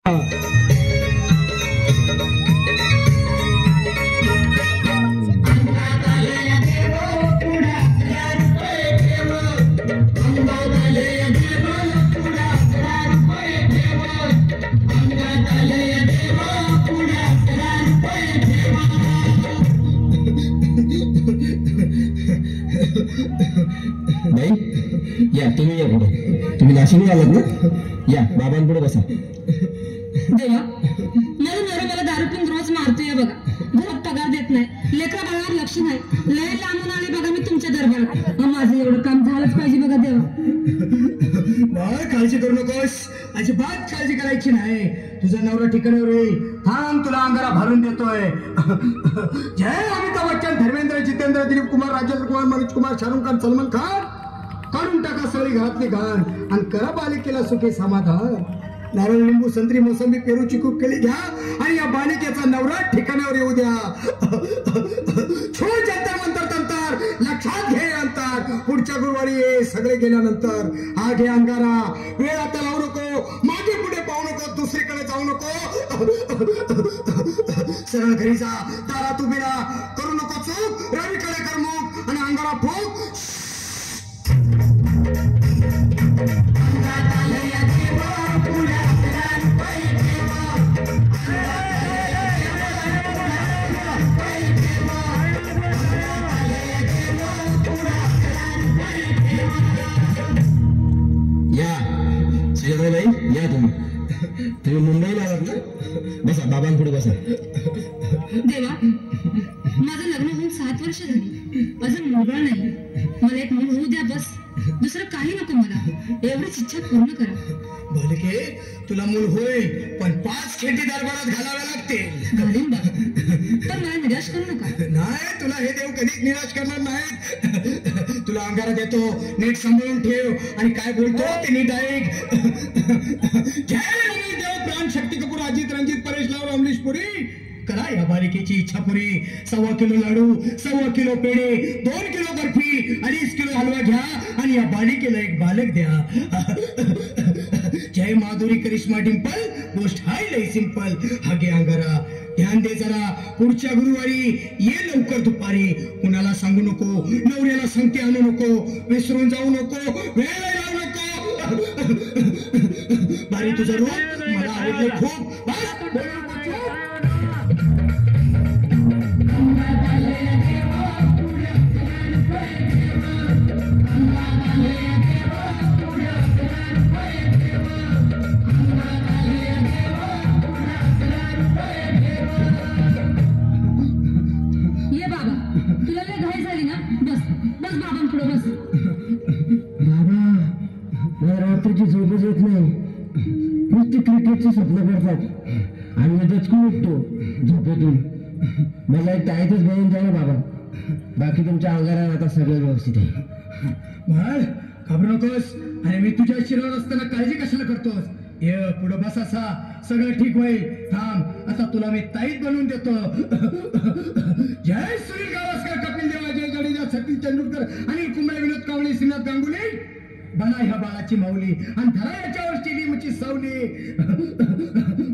या तुम्ही या पुढे. तुम्ही नाशिकला आलात ना? या बाबांपुढे बसा. देवा, माझा नवरा मला दारू पिऊन रोज मारतोय बघा. घरात पगार देत नाही, लेकरा बाळावर लक्ष नाही. लय लांबून आले बघा मी तुमच्या दरबारात. माझं एवढं काम झालंच पाहिजे बघा देवा. काळजी करू नकोस, अजिबात काळजी करायची नाही. तुझा नवरा ठिकाणावर येईल. थांब, तुला अंगारा भरून देतोय. जय अमिताभ बच्चन, धर्मेंद्र, जितेंद्र, दिलीप कुमार, राजेंद्र कुमार, मनोज कुमार, शाहरुख खान, सलमान खान. काढून टाका सगळी घरातली घाण आणि करा बालिकेला सुखी समाधान. नारळ, लिंबू, संत्री, मोसंबी, पेरू, चिकू केली घ्या आणि या बालिकेचा नवरा ठिकाणावर येऊ द्या. छो जंतर मंतर तंतर, लक्षात घे अंतर. पुढच्या गुरुवारी ये सगळे गेल्यानंतर. हा घे अंगारा, वेळ आता लावू नको, मागे पुढे पाहू नको, दुसरीकडे जाऊ नको. सरळ घरी जा, दारात उभी राहा, करू नको चूक, रवीकडे कर मुख आणि अंगारा फूक. या तुम्ही मुंबईला आलात ना? बसा, बाबांपुढे बसा. देवा, माझं लग्न होऊन 7 वर्ष झाली, अजून मुलगा नाही. मला एक मूल होऊ द्या बस, दुसरं काही नको मला. एवढीच इच्छा पूर्ण करा. बालिके, तुला मूल होईल, पण 5 खेटी दरबारात घालाव्या लागतील. घालीन बा, पण मला निराश करू नका. नाही, तुला हे देव कधीच निराश करणार नाही. तुला अंगारा देतो, नीट सांभाळून ठेव आणि काय बोलतो ते नीट ऐक. जय देव, प्राण, शक्ती कपूर, अजित, रंजित, परेश लाव, अमरीश पुरी. करा या बालिकेची इच्छा पुरी. 1.25 किलो लाडू, 1.25 किलो पेढे, 2 किलो बर्फी, 2.5 किलो हलवा घ्या आणि या बालिकेला एक बालक द्या. जय माधुरी, करिश्मा, डिंपल, गोष्ट हाय लय सिंपल. हा घे अंगारा, ध्यान दे जरा. पुढच्या गुरुवारी ये लवकर दुपारी. कुणाला सांगू नको, नवऱ्याला संगती आणू नको, विसरून जाऊ नको, वेळ लावू नको. बारी तुझं रूप मला आवडलं खूप. ये बाबा, तुला लय घाई झाली ना? बस बस बाबांपुढे बस. बाबा, मला रात्रीची झोपच येत नाही. नुसती क्रिकेटची स्वप्न पडतात आणि मी दचकून उठतो झोपेतून. मला एक टाळीतच बघून जाईल बाबा. बाकी तुमच्या अंगारात आता सगळं व्यवस्थित आहे. बाळ, घाबरू नकोस. आणि मी तुझ्या शिरावर असताना काळजी कशाला करतोस? ये पुढं बस, असा सगळं ठीक होईल. थांब, आता तुला मी ताईत बनवून देतो. जय सुनील गावस्कर, कपिल देव, अजय जडेजा, सचिन तेंडुलकर, अनिल कुंबळे, विनोद कावळे, श्रीनाथ गांगुली. बना ह्या बाळाची माऊली आणि धरा याच्यावर स्टेडियमची सावली.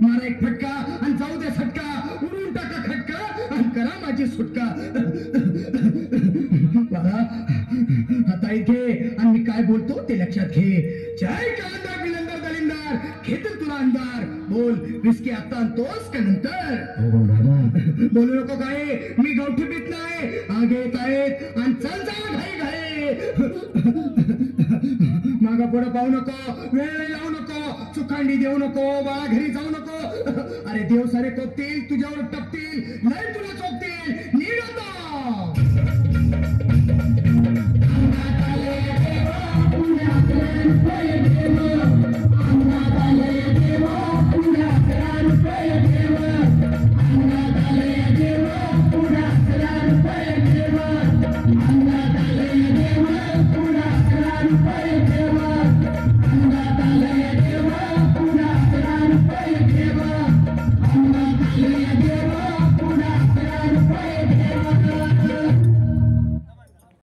मारा एक फटका आणि जाऊ दे सटका, उडून टाका खटका आणि करा माझी सुटका. बाळा, आता इथे आणि मी काय बोलतो ते लक्षात घे. जय कलंदर, बिलंदर, दलिंदर, घेतील तुला अंधार. बोल, विस्की आता आणतोस का नंतर? बोलू नको काय, मी गवठी पीत नाही. आगे येत आहेत आणि चल जा घाई घाई. मागा पुढं पाहू नको, वेळ लावू नको, चुकांडी देऊ नको, बाळा घरी जाऊ नको. अरे देव सारे कोपतील, तुझ्यावर टपतील, नाही तुला चोपतील. नीट होता. अंगात आले देवा, पुण्यात